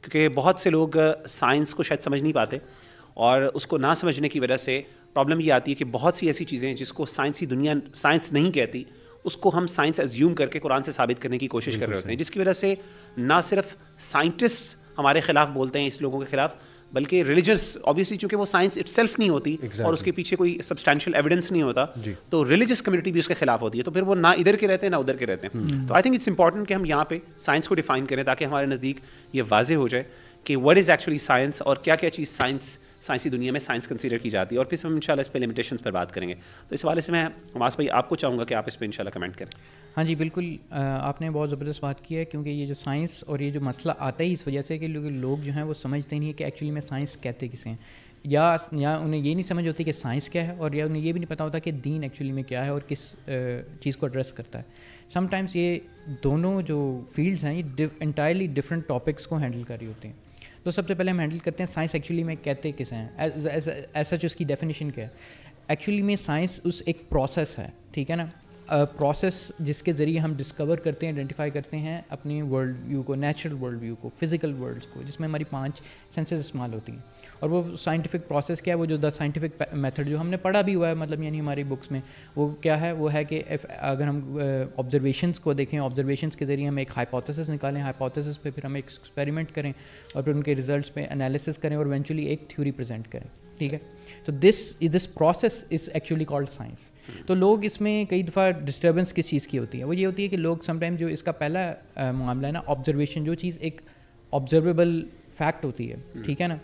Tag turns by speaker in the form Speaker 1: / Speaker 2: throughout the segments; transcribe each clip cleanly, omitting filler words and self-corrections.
Speaker 1: کیونکہ بہت سے لوگ سائنس کو شاید سمجھ نہیں پاتے, اور اس کو نہ سمجھنے کی وجہ سے پرابلم یہ آتی ہے کہ بہت سی ایسی چیزیں ہیں جس کو سائنسی دنیا سائنس نہیں کہتی, اس کو ہم سائنس ایزیوم کر کے قرآن سے ثابت کرنے کی کوشش کر رہے ہوتے ہیں, جس کی وجہ سے نہ صرف سائنٹسٹ ہمارے خلاف بولتے ہیں اس لوگوں کے خلاف, بلکہ ریلیجنس آبویسلی چونکہ وہ سائنس اٹ سیلف نہیں ہوتی اور اس کے پیچھے کوئی سبسٹینشیل ایویڈنس نہیں ہوتا, تو ریلیجس کمیونٹی بھی اس کے خلاف ہوتی ہے, تو پھر وہ نہ ادھر کے رہتے ہیں نہ ادھر کے رہتے ہیں. تو آئی تھنک اٹس امپورٹنٹ کہ ہم یہاں پہ سائنس کو ڈیفائن کریں تاکہ ہمارے نزدیک یہ واضح ہو جائے کہ واٹ از ایکچولی سائنس اور کیا کیا چیز سائنسی دنیا میں سائنس کنسیڈر کی جاتی ہے, اور پھر ہم انشاءاللہ اس پہ لمیٹیشنس پر بات کریں گے. تو اس حوالے سے میں حماس بھائی آپ کو چاہوں گا کہ آپ اس پہ انشاءاللہ کمنٹ کریں.
Speaker 2: ہاں جی بالکل, آپ نے بہت زبردست بات کی ہے, کیونکہ یہ جو سائنس اور یہ جو مسئلہ آتا ہے اس وجہ سے کہ لوگ جو ہیں وہ سمجھتے نہیں ہیں کہ ایکچولی میں سائنس کہتے کسے ہیں, یا انہیں یہ نہیں سمجھ ہوتی کہ سائنس کیا ہے, اور یا انہیں یہ بھی نہیں پتہ ہوتا کہ دین ایکچولی میں کیا ہے اور کس چیز کو ایڈریس کرتا ہے. سم ٹائمس یہ دونوں جو فیلڈس ہیں یہ انٹائرلی ڈفرینٹ ٹاپکس کو ہینڈل کر رہی ہوتی ہیں. تو سب سے پہلے ہم ہینڈل کرتے ہیں سائنس ایکچولی میں کہتے کسے ہیں, ایسا جو اس کی ڈیفینیشن کیا ہے. ایکچولی میں سائنس اس ایک پروسیس ہے, ٹھیک ہے نا, پروسیس جس کے ذریعے ہم ڈسکور کرتے ہیں, آئیڈینٹیفائی کرتے ہیں اپنی ورلڈ ویو کو, نیچرل ورلڈ ویو کو, فزیکل ورلڈ کو, جس میں ہماری 5 سینسز استعمال ہوتی ہیں. اور وہ سائنٹیفک پروسیس کیا ہے, وہ جو دا سائنٹیفک میتھڈ جو ہم نے پڑھا بھی ہوا ہے, مطلب یعنی ہماری بکس میں, وہ کیا ہے, وہ ہے کہ اگر ہم آبزرویشنس کو دیکھیں, آبزرویشنس کے ذریعے ہم ایک ہائپوتھیسس نکالیں, ہائپوتھیسس پہ پھر ہم ایک ایکسپیریمنٹ کریں اور پھر ان کے ریزلٹس پہ انالیسس کریں اور ایونچولی ایک تھیوری پریزنٹ کریں, ٹھیک ہے. تو this process is actually called science. تو لوگ اس میں کئی دفعہ ڈسٹربنس کس چیز کی ہوتی ہے, وہ یہ ہوتی ہے کہ لوگ سم ٹائم جو اس کا پہلا معاملہ ہے نا, آبزرویشن, جو چیز ایک آبزرویبل فیکٹ ہوتی ہے, ٹھیک ہے نا,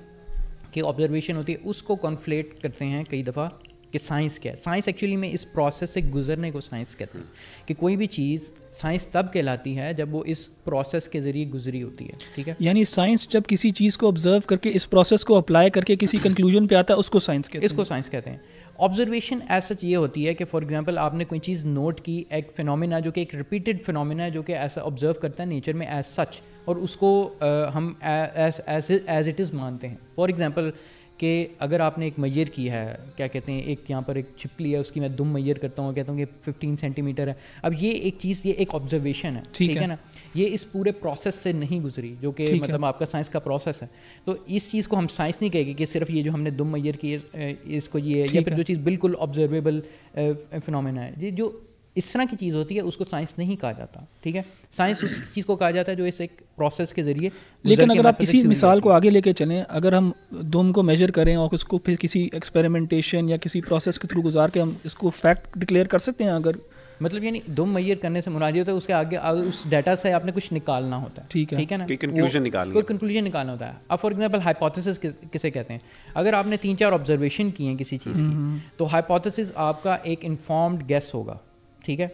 Speaker 2: کہ آبزرویشن ہوتی ہے, اس کو کنفلیٹ کرتے ہیں کئی دفعہ کہ سائنس کیا ہے. سائنس ایکچولی میں اس پروسیس سے گزرنے کو سائنس کہتے ہیں, کہ کوئی بھی چیز سائنس تب کہلاتی ہے جب وہ اس پروسیس کے ذریعے گزری ہوتی ہے, ٹھیک ہے.
Speaker 3: یعنی سائنس جب کسی چیز کو آبزرو کر کے اس پروسیس کو اپلائی کر کے کسی کنکلوژن پہ آتا ہے, اس کو سائنس کہتے ہیں.
Speaker 2: اس کو سائنس کہتے ہیں. آبزرویشن ایز سچ یہ ہوتی ہے کہ فار ایگزامپل آپ نے کوئی چیز نوٹ کی, ایک فینومینا جو کہ ایک ریپیٹڈ فینومینا ہے جو کہ ایسا آبزرو کرتا ہے نیچر میں ایز سچ, اور اس کو ہم ایز اٹ از مانتے ہیں. فار ایگزامپل کہ اگر آپ نے ایک میئر کی ہے, کیا کہتے ہیں, ایک یہاں پر ایک چھپکلی ہے, اس کی میں دم میئر کرتا ہوں, کہتا ہوں کہ 15 سینٹی میٹر ہے. اب یہ ایک چیز, یہ ایک آبزرویشن ہے, ٹھیک ہے نا, یہ اس پورے پروسیس سے نہیں گزری جو کہ مطلب آپ کا سائنس کا پروسیس ہے. تو اس چیز کو ہم سائنس نہیں کہے گے کہ صرف یہ جو ہم نے دم میئر کی ہے اس کو یہ, یا پھر جو چیز بالکل آبزرویبل فینومینا ہے, یہ جو اس طرح کی چیز ہوتی ہے اس کو سائنس نہیں کہا جاتا, ٹھیک ہے. سائنس اس چیز کو کہا جاتا ہے جو اس ایک پروسیس کے ذریعے.
Speaker 3: لیکن اگر آپ اسی مثال کو آگے لے کے چلیں, اگر ہم دم کو میجر کریں اور اس کو پھر کسی ایکسپیریمنٹیشن یا کسی پروسیس کے تھرو گزار کے ہم اس کو فیکٹ ڈکلیئر کر سکتے ہیں. اگر
Speaker 2: مطلب یعنی دم میئر کرنے سے مراد یہ ہوتا ہے اس کے آگے اس ڈیٹا سے آپ نے کچھ نکالنا ہوتا ہے, ٹھیک ہے نا, کوئی کنکلوژن نکالنا ہوتا ہے. اب فار ایگزامپل ہائپوتھیسس کسے کہتے ہیں, اگر آپ نے 3-4 آبزرویشن کی ہیں کسی چیز کی, تو ہائپوتھیسس آپ کا ایک انفارمڈ گیس ہوگا, ٹھیک ہے,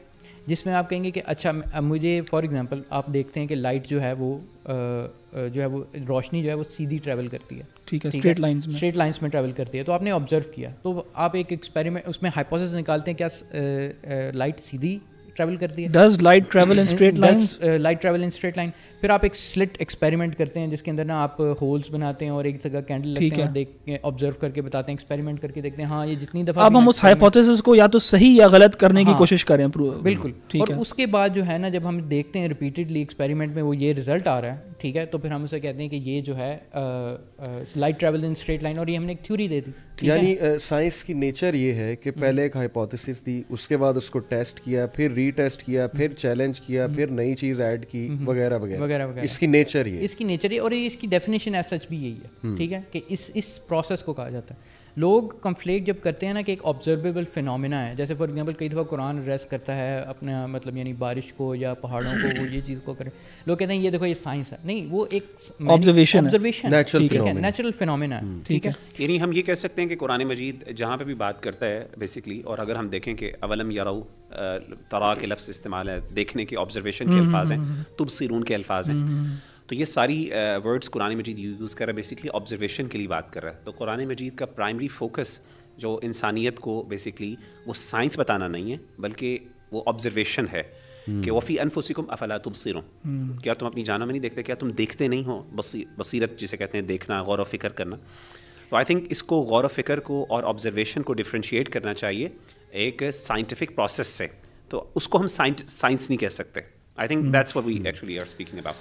Speaker 2: جس میں آپ کہیں گے کہ اچھا مجھے فار ایگزامپل آپ دیکھتے ہیں کہ لائٹ جو ہے وہ روشنی جو ہے وہ سیدھی ٹریول کرتی ہے,
Speaker 3: ٹھیک ہے, اسٹریٹ
Speaker 2: لائنس میں ٹریول کرتی ہے. تو آپ نے آبزرو کیا, تو آپ ایک ایکسپیریمنٹ اس میں ہائپوتھیسس نکالتے ہیں, کیا لائٹ سیدھی ٹریول کرتی ہے,
Speaker 3: does light travel in straight lines,
Speaker 2: light travel in straight line. پھر آپ ایک سلٹ ایکسپیریمنٹ کرتے ہیں جس کے اندر نا آپ ہولز بناتے ہیں اور ایک جگہ کینڈل لگتے ہیں, دیکھ آبزرو کر کے بتاتے ہیں, ایکسپیریمنٹ کر کے دیکھتے ہیں, ہاں یہ جتنی دفعہ
Speaker 3: اب ہم اس ہائپوتھیسس کو یا تو صحیح یا غلط کرنے کی کوشش کریں.
Speaker 2: بالکل. اور اس کے بعد جو ہے نا جب ہم دیکھتے ہیں ریپیٹڈلی ایکسپیریمنٹ میں وہ یہ رزلٹ آ رہا ہے, ٹھیک ہے, تو پھر ہم اسے کہتے ہیں کہ یہ جو ہے light travel in straight line, اور یہ ہم نے ایک تھیوری دے دی.
Speaker 4: یعنی سائنس کی نیچر یہ ہے کہ پہلے ایک ہائپوتھیسس دی, اس کے بعد اس کو ٹیسٹ کیا, پھر ری ٹیسٹ کیا, پھر چیلنج کیا, پھر نئی چیز ایڈ کی, وغیرہ وغیرہ. اس کی نیچر یہ,
Speaker 2: اس کی نیچر یہ, اور اس کی ڈیفینیشن ایز سچ بھی یہی ہے, ٹھیک ہے, کہ اس پروسیس کو کہا جاتا ہے. لوگ کنفلیکٹ جب کرتے ہیں نا کہ ایک آبزرویبل فینومینا ہے, جیسے فار ایگزامپل کئی دفعہ قرآن ایڈریس کرتا ہے اپنا مطلب یعنی بارش کو یا پہاڑوں کو, وہ یہ چیز کو کرے, لوگ کہتے ہیں یہ دیکھو یہ سائنس ہے. نہیں, وہ ایک
Speaker 3: آبزرویشن
Speaker 2: نیچرل فینومینا ہے, ٹھیک ہے.
Speaker 1: یعنی ہم یہ کہہ سکتے ہیں کہ قرآن مجید جہاں پہ بھی بات کرتا ہے بیسکلی, اور اگر ہم دیکھیں کہ اولم یرو ترا کے لفظ استعمال ہے, دیکھنے کے, آبزرویشن کے الفاظ ہیں, تبصرون کے الفاظ ہیں, تو یہ ساری ورڈس قرآن مجید یوز کر رہا ہے بیسکلی آبزرویشن کے لیے بات کر رہا ہے. تو قرآن مجید کا پرائمری فوکس جو انسانیت کو بیسکلی وہ سائنس بتانا نہیں ہے, بلکہ وہ آبزرویشن ہے کہ وفی انفسکم افلا تبصرون, کیا تم اپنی جانوں میں نہیں دیکھتے, کیا تم دیکھتے نہیں ہو, بصیرت جسے کہتے ہیں دیکھنا, غور و فکر کرنا. تو آئی تھنک اس کو غور و فکر کو اور آبزرویشن کو ڈفرینشیٹ کرنا چاہیے ایک سائنٹیفک پروسیس سے. تو اس کو ہم سائنس نہیں کہہ سکتے. I think that's what we actually are speaking about.